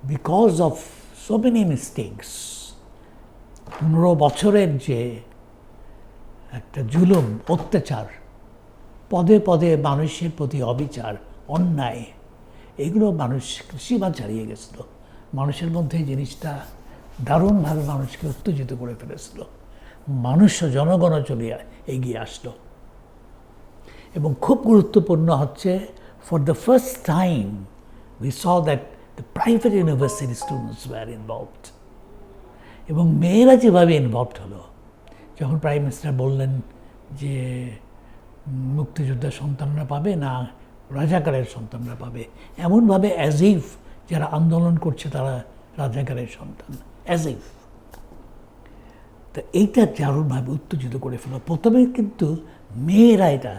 Because of so many mistakes 15 বছরের যে একটা জুলুম, অত্যাচার, পদে পদে মানুষের প্রতি অবিচার, অন্যায়, এগুলো মানুষ সীমা ছাড়িয়ে গেছিল। মানুষের মধ্যে এই জিনিসটা দারুণভাবে মানুষকে উত্তেজিত করে ফেলেছিল। মানুষ জনগণ চলে এগিয়ে আসলো। এবং খুব গুরুত্বপূর্ণ হচ্ছে, for the first time we saw that the private university students were involved. এবং মেয়েরা যেভাবে ইনভলভড হলো, যখন প্রাইম মিনিস্টার বললেন যে মুক্তিযোদ্ধার সন্তানরা পাবে না রাজাকারের সন্তানরা পাবে, এমনভাবে অ্যাজ ইফ যারা আন্দোলন করছে তারা রাজাকারের সন্তান, অ্যাজ ইফ। তো এইটা দারুণভাবে উত্তেজিত করে ফেলো। প্রথমে কিন্তু মেয়েরা এটা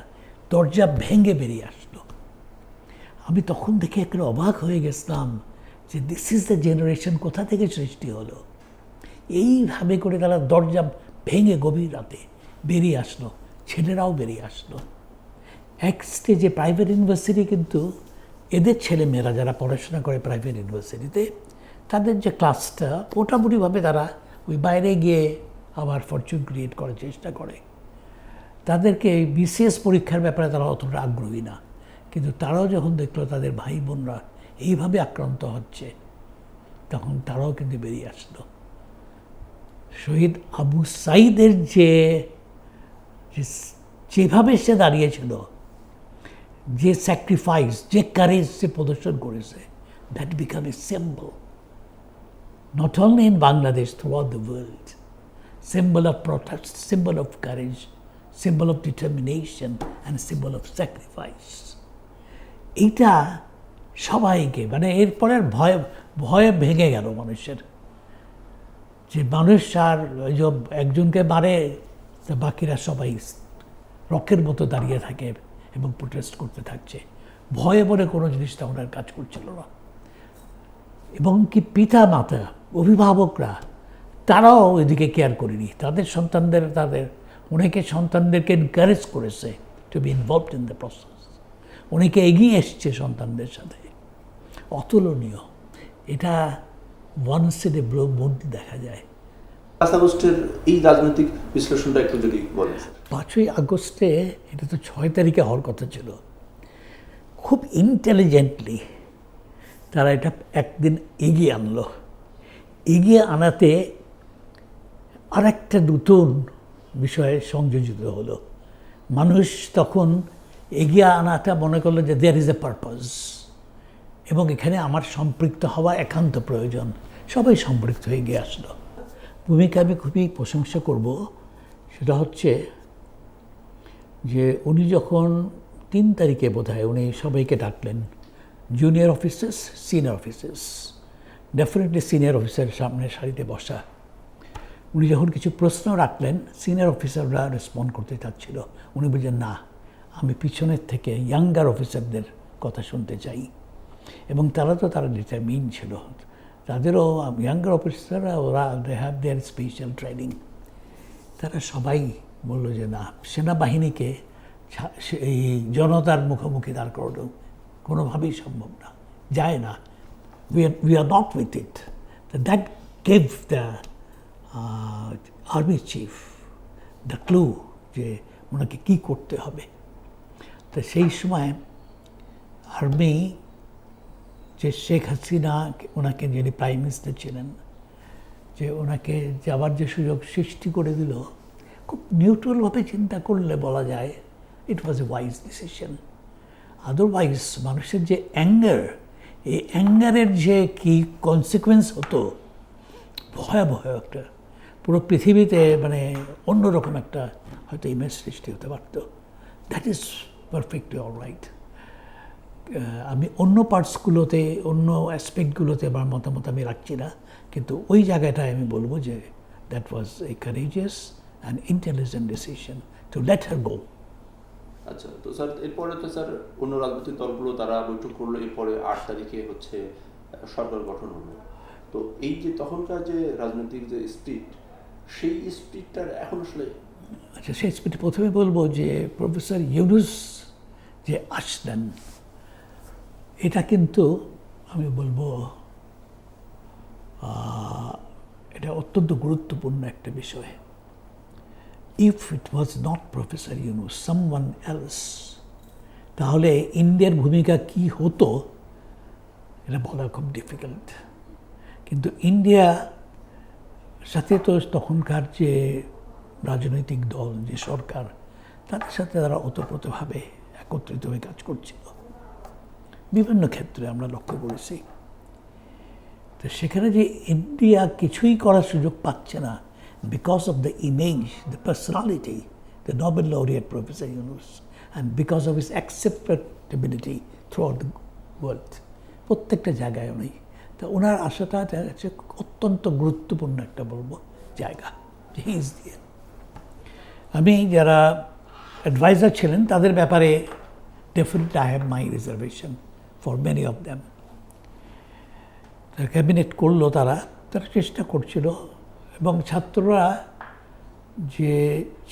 দরজা ভেঙে বেরিয়ে আসলো। আমি তখন দেখে একটা অবাক হয়ে গেছিলাম যে দিস ইজ দ্য জেনারেশন, কোথা থেকে সৃষ্টি হলো। এইভাবে করে তারা দরজা ভেঙে গভীর রাতে বেরিয়ে আসলো, ছেলেরাও বেরিয়ে আসলো। এক স্টেজে প্রাইভেট ইউনিভার্সিটি কিন্তু এদের ছেলে মেয়েরা যারা পড়াশোনা করে প্রাইভেট ইউনিভার্সিটিতে, তাদের যে ক্লাসটা মোটামুটিভাবে তারা ওই বাইরে গিয়ে আবার ফরচুন ক্রিয়েট করার চেষ্টা করে। তাদেরকে বিসিএস পরীক্ষার ব্যাপারে তারা অতটা আগ্রহী না, কিন্তু তারাও যখন দেখলো তাদের ভাই বোনরা এইভাবে আক্রান্ত হচ্ছে, তখন তারাও কিন্তু বেরিয়ে আসলো। শহীদ আবু সাইদের যেভাবে সে দাঁড়িয়েছিল, যে স্যাক্রিফাইস, যে কারেজ সে প্রদর্শন করেছে, that become a symbol not only in Bangladesh, through out the world. Symbol of protest, symbol of courage, symbol of determination and symbol of sacrifice. এইটা সবাইকে, মানে এরপরে ভয়ে ভয়ে ভেঙে গেল মানুষের, যে মানুষ আর ওই যে একজনকে মারে, বাকিরা সবাই রকের মতো দাঁড়িয়ে থাকে এবং প্রোটেস্ট করতে থাকছে। ভয়ে বলে কোনো জিনিস তখন আর কাজ করছিল না। এবং কি পিতা মাতা, অভিভাবকরা, তারাও এদিকে কেয়ার করেনি। তাদের সন্তানদের, অনেকে সন্তানদেরকে এনকারেজ করেছে to be involved in the process. অনেকে এগিয়ে এসছে সন্তানদের সাথে। অতুলনীয়। এটা once in a blue moon দেখা যায়। 5 আগস্টের এই রাজনৈতিক বিশ্লেষণটা একটু যদি বলেন। 5ই আগস্টে, এটা তো 6 তারিখে হওয়ার কথা ছিল, খুব ইন্টেলিজেন্টলি তারা এটা একদিন এগিয়ে আনলো। এগিয়ে আনাতে আরেকটা নতুন বিষয়ে সংযোজিত হলো। মানুষ তখন এগিয়ে আনাটা মনে করলো যে দেয়ার ইজ এ পারপাস, এবং এখানে আমার সম্পৃক্ত হওয়া একান্ত প্রয়োজন। সবাই সম্পৃক্ত হয়ে গিয়ে আসলো। ভূমিকা আমি খুবই প্রশংসা করব, সেটা হচ্ছে যে উনি যখন 3 তারিখে বোধহয় উনি সবাইকে ডাকলেন, junior officers, senior officers, definitely senior অফিসারের সামনে সারিতে বসা। উনি যখন কিছু প্রশ্ন রাখলেন, সিনিয়র অফিসাররা রেসপন্ড করতে চাচ্ছিল। উনি বলছেন, না, আমি পিছনের থেকে ইয়াঙ্গার অফিসারদের কথা শুনতে চাই। এবং তারা ডিটারমিন ছিল, তাদেরও ইয়াঙ্গার অফিসাররা, ওরা they have their special training. তারা সবাই বলল যে না, সেনাবাহিনীকে এই জনতার মুখোমুখি দাঁড় করানো কোনোভাবেই সম্ভব না, যায় না। We are not with it. That gave the army chief the clue যে ওনাকে কী করতে হবে। তো সেই সময় আর্মি, যে শেখ হাসিনা ওনাকে, যিনি প্রাইম মিনিস্টার ছিলেন, যে ওনাকে যাওয়ার যে সুযোগ সৃষ্টি করে দিল, খুব নিউট্রালভাবে চিন্তা করলে বলা যায় ইট was a wise decision. Otherwise মানুষের যে অ্যাঙ্গার, এই অ্যাঙ্গারের যে কী কনসিকুয়েন্স হতো, ভয়াবহ একটা, পুরো পৃথিবীতে মানে অন্যরকম একটা হয়তো ইমেজ সৃষ্টি হতে পারত। That is perfectly all right. আমি অন্য পার্টসগুলোতে, অন্য অ্যাসপেক্টগুলোতে আমার মতামত আমি রাখছি না, কিন্তু ওই জায়গাটায় আমি বলবো যে that was a courageous and intelligent decision to let her go. আচ্ছা, তো স্যার এরপরে তো স্যার অন্য রাজনৈতিক দলগুলো তারা বৈঠক করলো, এরপরে 8 তারিখে হচ্ছে সরকার গঠন হলো। তো এই যে তখনকার যে রাজনৈতিক যে স্পিরিট, সেই স্পিরিটটার এখন আসলে, আচ্ছা, সেই স্পিরিট প্রথমে বলবো যে প্রফেসর ইউনুস যে আসলেন, এটা কিন্তু আমি বলবো অত্যন্ত গুরুত্বপূর্ণ একটা বিষয়। If it was not professor Yunus, someone else, তাহলে ইন্ডিয়ার ভূমিকা কি হতো এটা বলা খুব ডিফিকাল্ট। কিন্তু ইন্ডিয়া সাথে তো তখনকার যে রাজনৈতিক দল, যে সরকার, তাদের সাথে তারা ওতপ্রোতভাবে একত্রিত হয়ে কাজ করছিল বিভিন্ন ক্ষেত্রে, আমরা লক্ষ্য করেছি। তো সেখানে যে ইন্ডিয়া কিছুই করার সুযোগ পাচ্ছে না because of the image, the personality, the Nobel laureate professor Yunus, and because of his acceptability through out the world, প্রত্যেকটা জায়গায় উনি, তো ওনার আশাটা হচ্ছে অত্যন্ত গুরুত্বপূর্ণ একটা বলবো জায়গা, যে হি ইজ দিয়ে। আমি যারা অ্যাডভাইজার ছিলেন তাদের ব্যাপারে definitely I have my reservation for many of them. Cabinet করলো, তারা চেষ্টা করছিল, এবং ছাত্ররা যে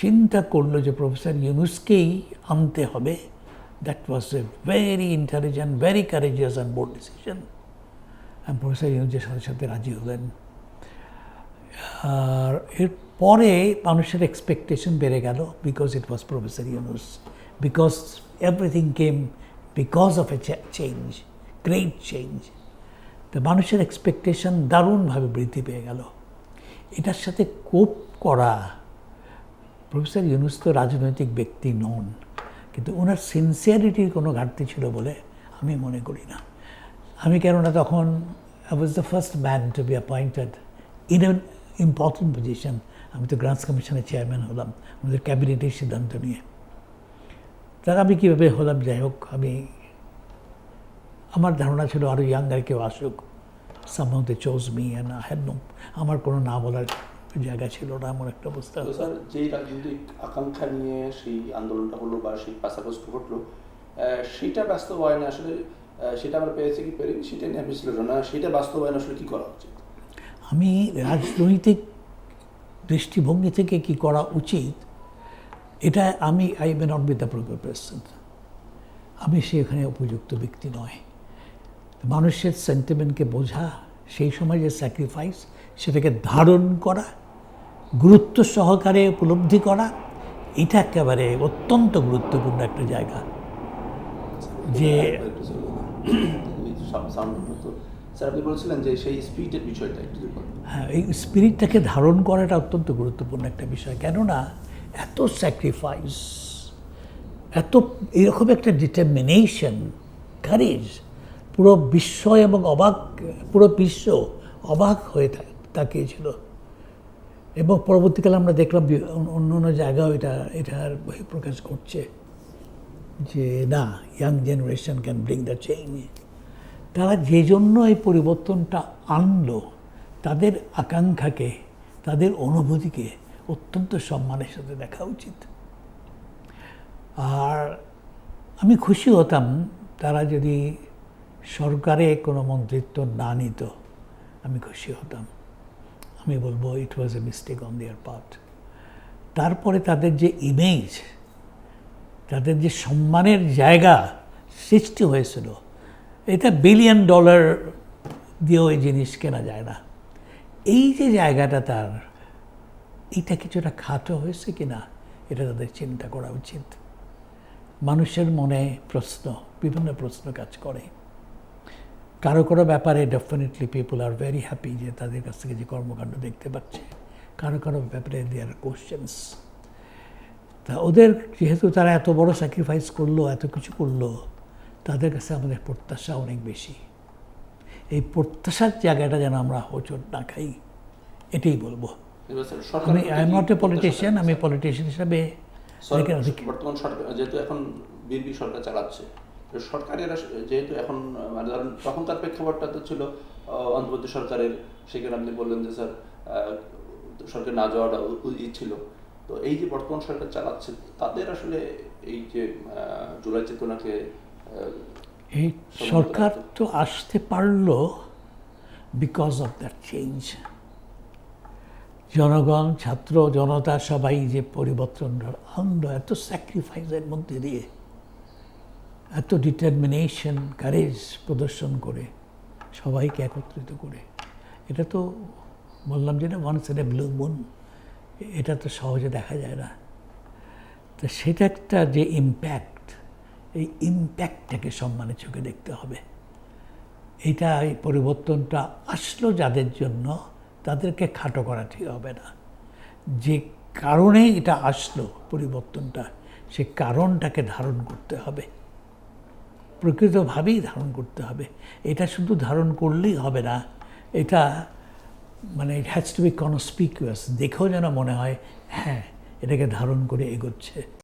চিন্তা করলো যে প্রফেসর ইউনুসকেই আনতে হবে, that was a very intelligent, very courageous and bold decision. Professor ইউনুসের সাথে সাথে রাজি হলেন। আর এরপরে মানুষের এক্সপেকটেশন বেড়ে গেল, because it was professor Yunus, because everything came because of A change, great change. তো মানুষের এক্সপেকটেশন দারুণভাবে বৃদ্ধি পেয়ে গেল। এটার সাথে কোপ করা, প্রফেসর ইউনুস তো রাজনৈতিক ব্যক্তি নন, কিন্তু ওনার সিনসিয়ারিটির কোনো ঘাটতি ছিল বলে আমি মনে করি না। আমি কেননা তখন I was the first man to be appointed in an important position. আমি তো গ্রান্টস কমিশনের চেয়ারম্যান হলাম আমাদের ক্যাবিনেটের সিদ্ধান্ত নিয়ে। তার আমি কীভাবে হলাম, যাই হোক, আমার ধারণা ছিল আরও ইয়াঙ্গার কেউ আসুক। somehow they chose me and I had no, আমার কোনো না বলার জায়গা ছিল না, এমন একটা অবস্থা। স্যার, যেই রাজনৈতিক আকাঙ্ক্ষা নিয়ে সেই আন্দোলনটা হলো বা সেই পাশাপাশি ঘটলো, সেটা বাস্তবায়নে আসলে সেটা আমরা পেয়েছি কি পেরিনি, সেটা নিয়ে আমি ছিল না, সেটা বাস্তবায়ন আসলে কী করা উচিত? আমি রাজনৈতিক দৃষ্টিভঙ্গি থেকে কি করা উচিত, এটা I may not be the proper person, আমি সেখানে উপযুক্ত ব্যক্তি নয়। মানুষের সেন্টিমেন্টকে বোঝা, সেই সময় যে স্যাক্রিফাইস, সেটাকে ধারণ করা, গুরুত্ব সহকারে উপলব্ধি করা, এটা একেবারে অত্যন্ত গুরুত্বপূর্ণ একটা জায়গা। যে স্যার, আপনি বলছিলেন যে সেই স্পিরিটের বিষয়টা একটু বলুন। হ্যাঁ, এই স্পিরিটটাকে ধারণ করাটা অত্যন্ত গুরুত্বপূর্ণ একটা বিষয়। কেননা এত স্যাক্রিফাইস, এত এরকম একটা ডিটারমিনেশন, কারেজ, পুরো বিশ্ব এবং পুরো বিশ্ব অবাক হয়ে তাকিয়েছিল। এবং পরবর্তীকালে আমরা দেখলাম অন্য অন্য জায়গাও এটার বহিঃপ্রকাশ ঘটছে, যে না, young generation can bring the change. তারা যে জন্য এই পরিবর্তনটা আনলো, তাদের আকাঙ্ক্ষাকে, তাদের অনুভূতিকে অত্যন্ত সম্মানের সাথে দেখা উচিত। আর আমি খুশি হতাম তারা যদি সরকারে কোনো মন্ত্রিত্ব না নিত, আমি খুশি হতাম। আমি বলবো it was a mistake on their part. তারপরে তাদের যে ইমেজ, তাদের যে সম্মানের জায়গা সৃষ্টি হয়েছিল, এটা $1 বিলিয়ন দিয়েও এই জিনিস কেনা যায় না। এই যে জায়গাটা তার, এইটা কিছুটা খাটো হয়েছে কিনা, এটা তাদের চিন্তা করা উচিত। মানুষের মনে বিভিন্ন প্রশ্ন কাজ করে। কারো কারো ব্যাপারে definitely people are very happy যে তাদের কাছ থেকে যে কর্মকাণ্ড দেখতে পাচ্ছে। কারো কারো ব্যাপারে দেয়ার কোশ্চেন্স। তা ওদের যেহেতু তারা এত বড় স্যাক্রিফাইস করলো, এত কিছু করলো, তাদের কাছে আমাদের প্রত্যাশা অনেক বেশি। এই প্রত্যাশার জায়গাটা যেন আমরা হোঁচট না খাই, এটাই বলবো। I am not a politician, আমি পলিটিশিয়ান হিসাবে বর্তমান সরকার যেহেতু এখন বিএনপি সরকার চালাচ্ছে, সরকারের যেহেতু এখন মানে ধরেন তখনকার প্রেক্ষাপটটা তো ছিল অন্তর্বর্তী সরকারের, সেখানে আপনি বললেন যে স্যার সরকার না যাওয়াটা উচিত ছিল। তো এই যে বর্তমান সরকার চালাচ্ছে, তাদের আসলে এই যে জুলাই চেতনাকে, এই সরকার তো আসতে পারলো বিকজ অফ দ্যাট চেঞ্জ। জনগণ, ছাত্র জনতা সবাই যে পরিবর্তন আনন্দ, এত স্যাক্রিফাইসের মধ্যে দিয়ে, এত ডিটারমিনেশন, কারেজ প্রদর্শন করে, সবাইকে একত্রিত করে, এটা তো বললাম যে না, once in a blue moon, এটা তো সহজে দেখা যায় না। তো সেটা একটা যে ইম্প্যাক্ট, এই ইম্প্যাক্টটাকে সম্মানের চোখে দেখতে হবে। এইটা, এই পরিবর্তনটা আসলো যাদের জন্য, তাদেরকে খাটো করা ঠিক হবে না। যে কারণে এটা আসলো পরিবর্তনটা, সে কারণটাকে ধারণ করতে হবে, প্রকৃতভাবেই ধারণ করতে হবে। এটা শুধু ধারণ করলেই হবে না, এটা মানে ইট হ্যাজ টু বি কনস্পিকুয়াস, দেখেও যেন মনে হয় হ্যাঁ এটাকে ধারণ করে এগোচ্ছে।